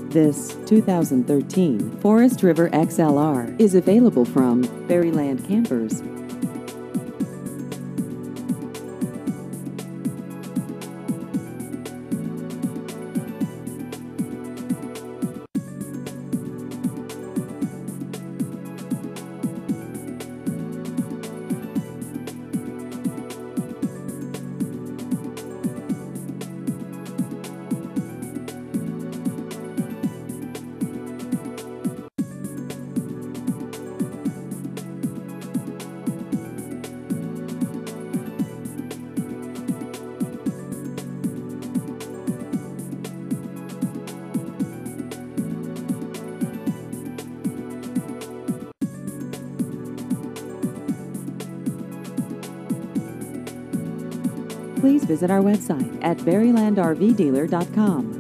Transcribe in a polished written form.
This 2013 Forest River XLR is available from Berryland Campers. Please visit our website at berrylandrvdealer.com.